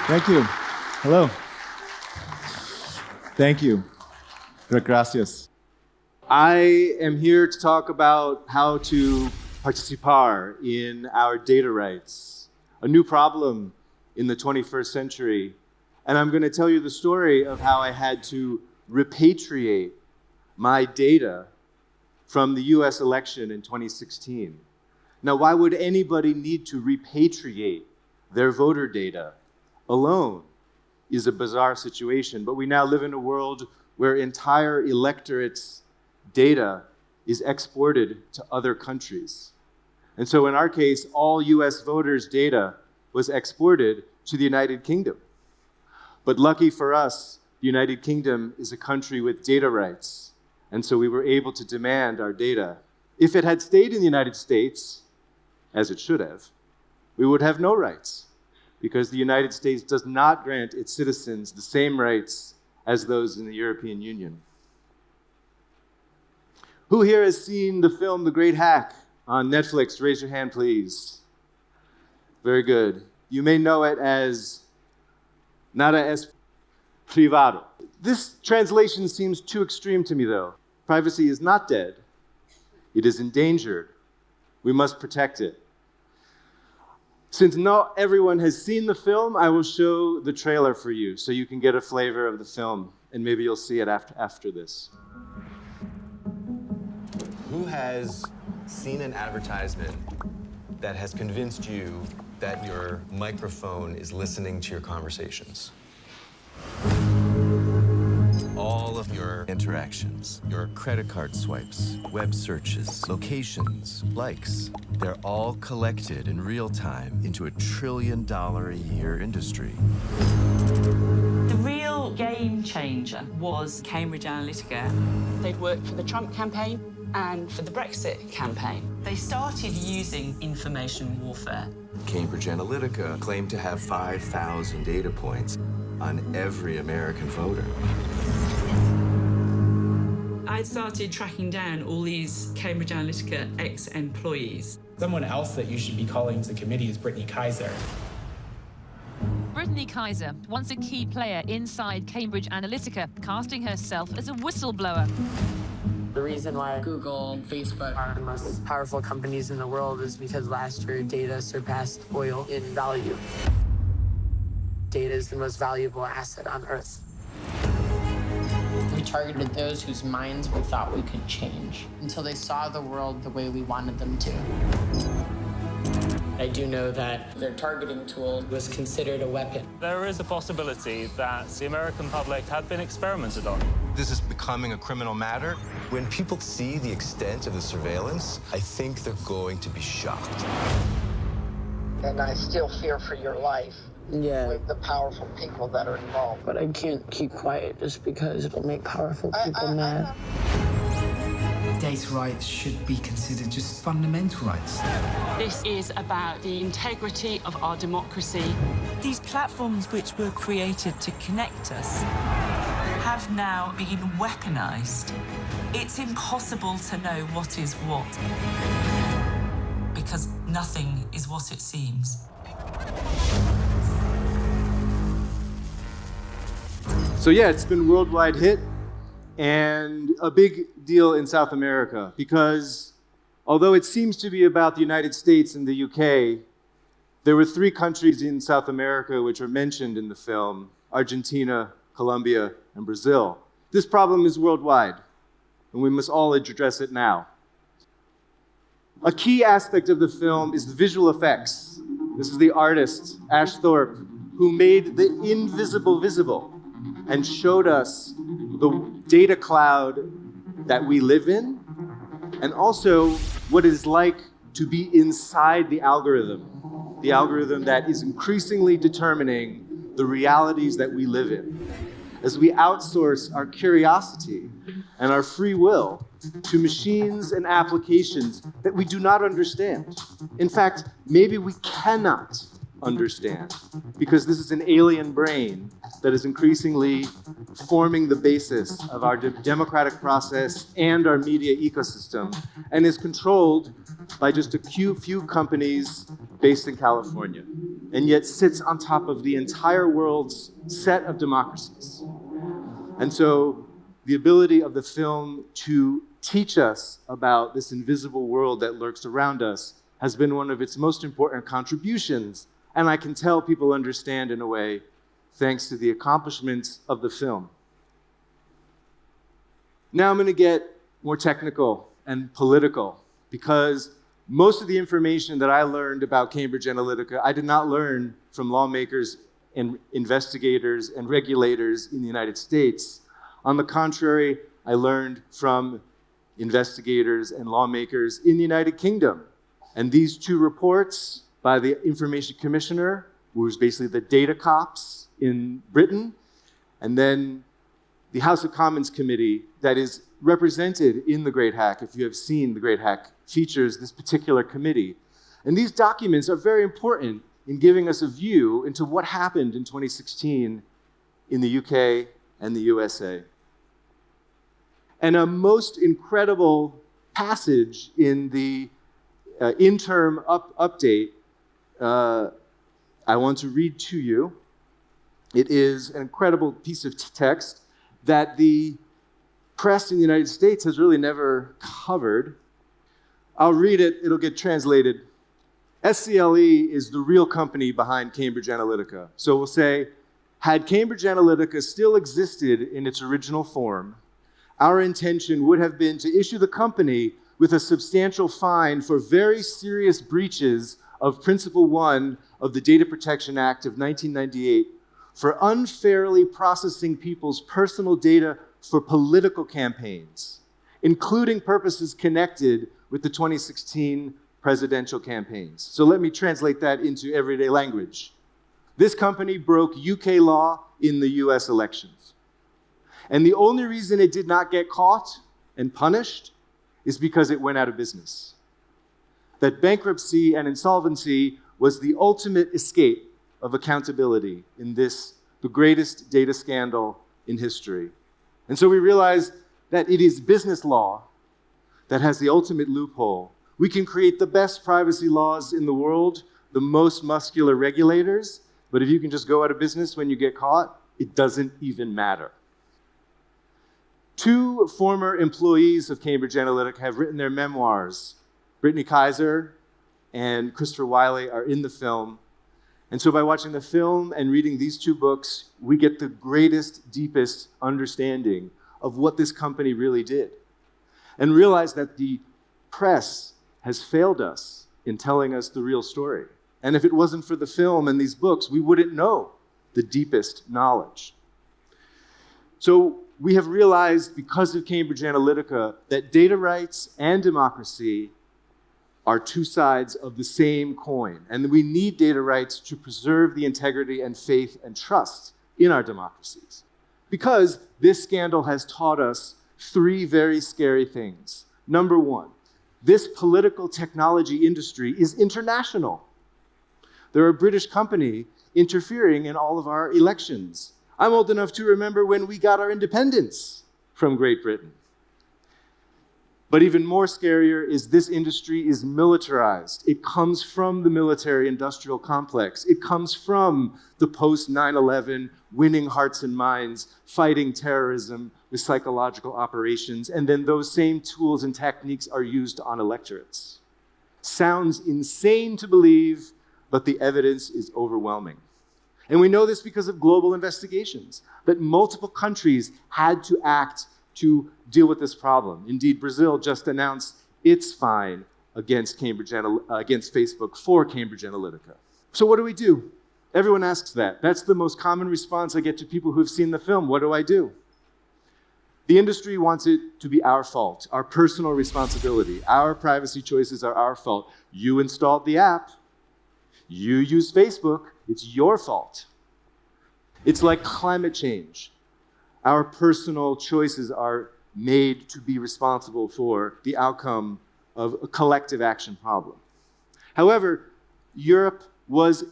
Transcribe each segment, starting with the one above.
Thank you. Hello. Thank you. Gracias. I am here to talk about how to participar in our data rights, a new problem in the 21st century. And I'm going to tell you the story of how I had to repatriate my data from the US election in 2016. Now, why would anybody need to repatriate their voter data alone is a bizarre situation, but we now live in a world where entire electorates' data is exported to other countries. And so in our case, all US voters' data was exported to the United Kingdom. But lucky for us, the United Kingdom is a country with data rights. And so we were able to demand our data. If it had stayed in the United States, as it should have, we would have no rights, because the United States does not grant its citizens the same rights as those in the European Union. Who here has seen the film The Great Hack on Netflix? Raise your hand, please. Very good. You may know it as Nada es privado. This translation seems too extreme to me, though. Privacy is not dead. It is endangered. We must protect it. Since not everyone has seen the film, I will show the trailer for you so you can get a flavor of the film, and maybe you'll see it after this. Who has seen an advertisement that has convinced you that your microphone is listening to your conversations? All of your interactions, your credit card swipes, web searches, locations, likes, they're all collected in real time into $1 trillion a year industry. The real game changer was Cambridge Analytica. They'd worked for the Trump campaign and for the Brexit campaign. They started using information warfare. Cambridge Analytica claimed to have 5,000 data points on every American voter. I started tracking down all these Cambridge Analytica ex-employees. Someone else that you should be calling to the committee is Brittany Kaiser. Brittany Kaiser, once a key player inside Cambridge Analytica, casting herself as a whistleblower. The reason why Google and Facebook are the most powerful companies in the world is because last year data surpassed oil in value. Data is the most valuable asset on Earth. We targeted those whose minds we thought we could change until they saw the world the way we wanted them to. I do know that their targeting tool was considered a weapon. There is a possibility that the American public had been experimented on. This is becoming a criminal matter. When people see the extent of the surveillance, I think they're going to be shocked. And I still fear for your life. Yeah. With the powerful people that are involved. But I can't keep quiet just because it'll make powerful people mad. Data rights should be considered just fundamental rights. This is about the integrity of our democracy. These platforms which were created to connect us have now been weaponized. It's impossible to know what is what, because nothing is what it seems. So yeah, it's been a worldwide hit and a big deal in South America, because although it seems to be about the United States and the UK, there were 3 countries in South America which are mentioned in the film: Argentina, Colombia, and Brazil. This problem is worldwide, and we must all address it now. A key aspect of the film is the visual effects. This is the artist, Ash Thorpe, who made the invisible visible and showed us the data cloud that we live in, and also what it is like to be inside the algorithm that is increasingly determining the realities that we live in. As we outsource our curiosity and our free will to machines and applications that we do not understand. In fact, maybe we cannot understand, because this is an alien brain that is increasingly forming the basis of our democratic process and our media ecosystem, and is controlled by just a few companies based in California. and yet sits on top of the entire world's set of democracies. And so the ability of the film to teach us about this invisible world that lurks around us has been one of its most important contributions, and I can tell people understand in a way thanks to the accomplishments of the film. Now I'm going to get more technical and political, because most of the information that I learned about Cambridge Analytica, I did not learn from lawmakers and investigators and regulators in the United States. On the contrary, I learned from investigators and lawmakers in the United Kingdom. And these two reports by the Information Commissioner, who was basically the data cops in Britain, and then the House of Commons Committee that is represented in The Great Hack, if you have seen The Great Hack, features this particular committee. And these documents are very important in giving us a view into what happened in 2016 in the UK and the USA. And a most incredible passage in the interim update I want to read to you. It is an incredible piece of text that the press in the United States has really never covered. I'll read it, it'll get translated. SCLE is the real company behind Cambridge Analytica. So we'll say, had Cambridge Analytica still existed in its original form, our intention would have been to issue the company with a substantial fine for very serious breaches of Principle 1 of the Data Protection Act of 1998 for unfairly processing people's personal data for political campaigns, including purposes connected with the 2016 presidential campaigns. So let me translate that into everyday language. This company broke UK law in the US elections. And the only reason it did not get caught and punished is because it went out of business. That bankruptcy and insolvency was the ultimate escape of accountability in this, the greatest data scandal in history. And so we realize that it is business law that has the ultimate loophole. We can create the best privacy laws in the world, the most muscular regulators, but if you can just go out of business when you get caught, it doesn't even matter. Two former employees of Cambridge Analytica have written their memoirs. Brittany Kaiser and Christopher Wiley are in the film. And so by watching the film and reading these two books, we get the greatest, deepest understanding of what this company really did. And realize that the press has failed us in telling us the real story. And if it wasn't for the film and these books, we wouldn't know the deepest knowledge. So we have realized, because of Cambridge Analytica, that data rights and democracy are two sides of the same coin. And we need data rights to preserve the integrity and faith and trust in our democracies. Because this scandal has taught us three very scary things. Number one, this political technology industry is international. They're a British company interfering in all of our elections. I'm old enough to remember when we got our independence from Great Britain. But even more scarier is this industry is militarized. It comes from the military-industrial complex. It comes from the post-9/11 winning hearts and minds, fighting terrorism with psychological operations, and then those same tools and techniques are used on electorates. Sounds insane to believe, but the evidence is overwhelming. And we know this because of global investigations, that multiple countries had to act to deal with this problem. Indeed, Brazil just announced its fine against Facebook for Cambridge Analytica. So what do we do? Everyone asks that. That's the most common response I get to people who've seen the film. What do I do? The industry wants it to be our fault, our personal responsibility. Our privacy choices are our fault. You installed the app. You use Facebook. It's your fault. It's like climate change. Our personal choices are made to be responsible for the outcome of a collective action problem. However, Europe was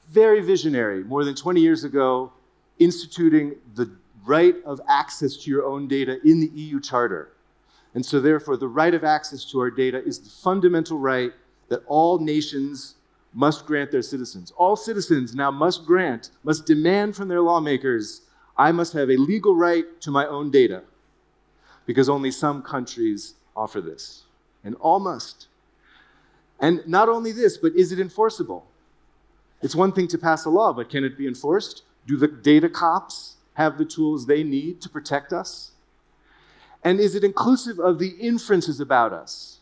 very visionary more than 20 years ago, instituting the right of access to your own data in the EU Charter. And so therefore, the right of access to our data is the fundamental right that all nations must grant their citizens. All citizens now must demand from their lawmakers, I must have a legal right to my own data, because only some countries offer this, and all must. And not only this, but is it enforceable? It's one thing to pass a law, but can it be enforced? Do the data cops have the tools they need to protect us? And is it inclusive of the inferences about us?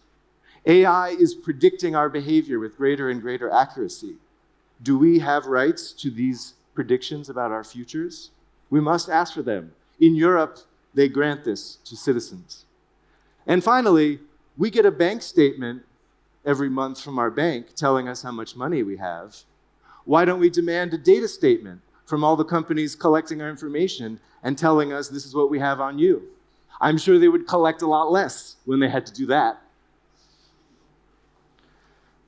AI is predicting our behavior with greater and greater accuracy. Do we have rights to these predictions about our futures? We must ask for them. In Europe, they grant this to citizens. And finally, we get a bank statement every month from our bank telling us how much money we have. Why don't we demand a data statement from all the companies collecting our information and telling us this is what we have on you? I'm sure they would collect a lot less when they had to do that.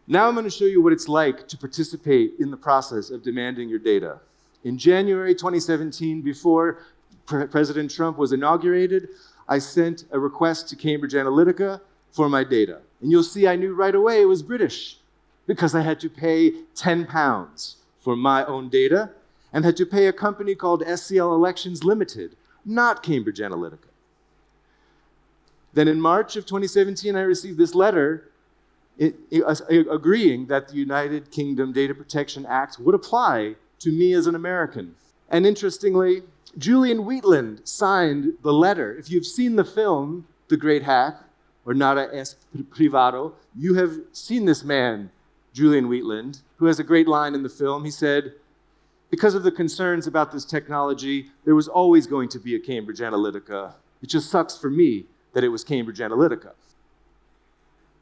Now I'm going to show you what it's like to participate in the process of demanding your data. In January 2017, before President Trump was inaugurated, I sent a request to Cambridge Analytica for my data. And you'll see I knew right away it was British, because I had to pay £10 for my own data and had to pay a company called SCL Elections Limited, not Cambridge Analytica. Then in March of 2017, I received this letter agreeing that the United Kingdom Data Protection Act would apply to me as an American. And interestingly, Julian Wheatland signed the letter. If you've seen the film, The Great Hack, or Nada es Privado, you have seen this man, Julian Wheatland, who has a great line in the film. He said, because of the concerns about this technology, there was always going to be a Cambridge Analytica. It just sucks for me that it was Cambridge Analytica.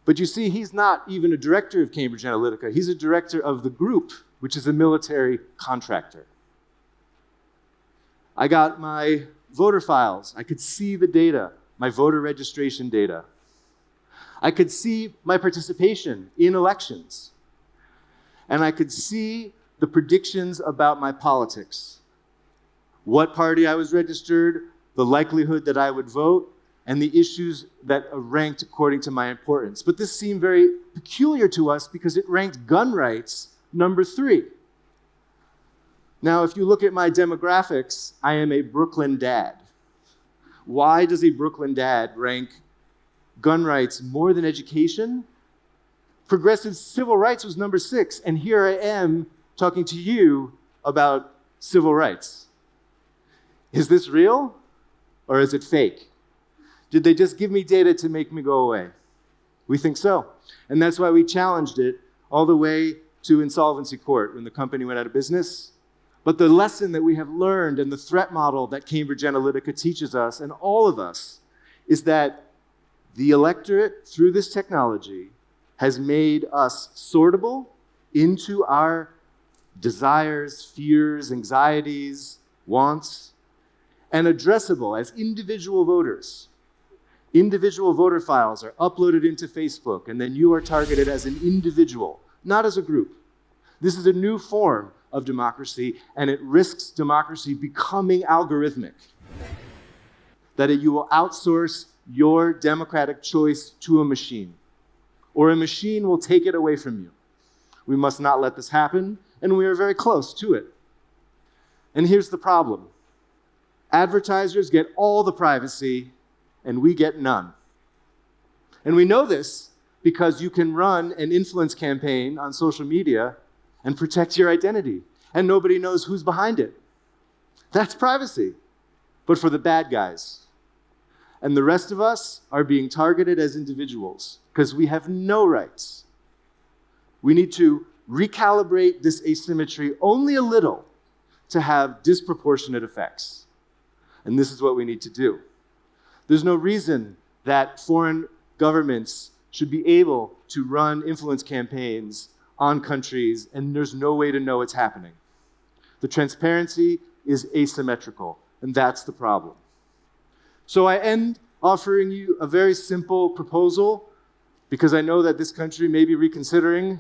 But you see, he's not even a director of Cambridge Analytica. He's a director of the group, which is a military contractor. I got my voter files. I could see the data, my voter registration data. I could see my participation in elections. And I could see the predictions about my politics. What party I was registered, the likelihood that I would vote, and the issues that are ranked according to my importance. But this seemed very peculiar to us because it ranked gun rights number 3. Now, if you look at my demographics, I am a Brooklyn dad. Why does a Brooklyn dad rank gun rights more than education? Progressive civil rights was number 6, and here I am talking to you about civil rights. Is this real, or is it fake? Did they just give me data to make me go away? We think so. And that's why we challenged it all the way to insolvency court when the company went out of business. But the lesson that we have learned and the threat model that Cambridge Analytica teaches us, and all of us, is that the electorate, through this technology, has made us sortable into our desires, fears, anxieties, wants, and addressable as individual voters. Individual voter files are uploaded into Facebook, and then you are targeted as an individual, not as a group. This is a new form of democracy, and it risks democracy becoming algorithmic. That you will outsource your democratic choice to a machine, or a machine will take it away from you. We must not let this happen, and we are very close to it. And here's the problem. Advertisers get all the privacy, and we get none. And we know this because you can run an influence campaign on social media and protect your identity, and nobody knows who's behind it. That's privacy, but for the bad guys. And the rest of us are being targeted as individuals because we have no rights. We need to recalibrate this asymmetry only a little to have disproportionate effects. And this is what we need to do. There's no reason that foreign governments should be able to run influence campaigns on countries, and there's no way to know it's happening. The transparency is asymmetrical, and that's the problem. So I end offering you a very simple proposal, because I know that this country may be reconsidering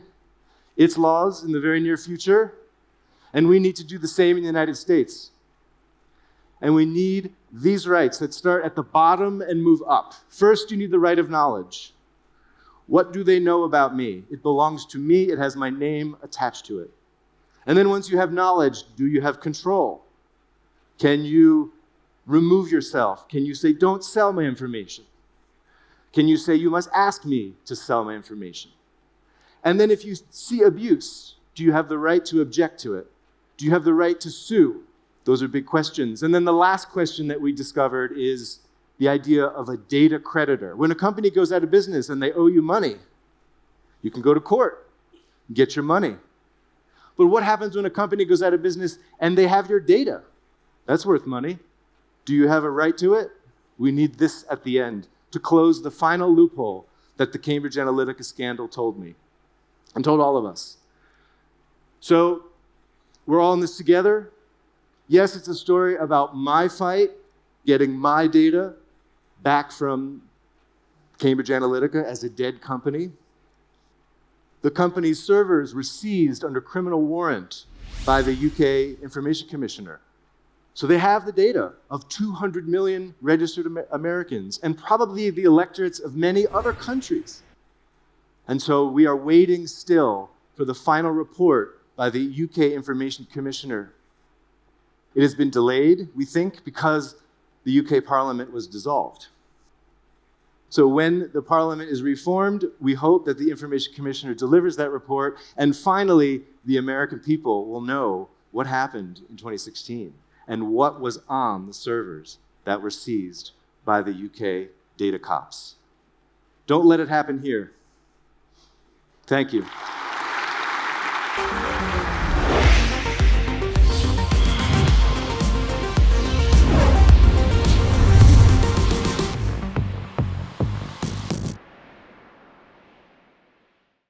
its laws in the very near future, and we need to do the same in the United States. And we need these rights that start at the bottom and move up. First, you need the right of knowledge. What do they know about me? It belongs to me. It has my name attached to it. And then once you have knowledge, do you have control? Can you remove yourself? Can you say, don't sell my information? Can you say, you must ask me to sell my information? And then if you see abuse, do you have the right to object to it? Do you have the right to sue? Those are big questions. And then the last question that we discovered is the idea of a data creditor. When a company goes out of business and they owe you money, you can go to court and get your money. But what happens when a company goes out of business and they have your data? That's worth money. Do you have a right to it? We need this at the end to close the final loophole that the Cambridge Analytica scandal told me and told all of us. So we're all in this together. Yes, it's a story about my fight, getting my data back from Cambridge Analytica as a dead company. The company's servers were seized under criminal warrant by the UK Information Commissioner. So they have the data of 200 million registered Americans and probably the electorates of many other countries. And so we are waiting still for the final report by the UK Information Commissioner. It has been delayed, we think, because the UK Parliament was dissolved. So when the Parliament is reformed, we hope that the Information Commissioner delivers that report, and finally, the American people will know what happened in 2016 and what was on the servers that were seized by the UK data cops. Don't let it happen here. Thank you.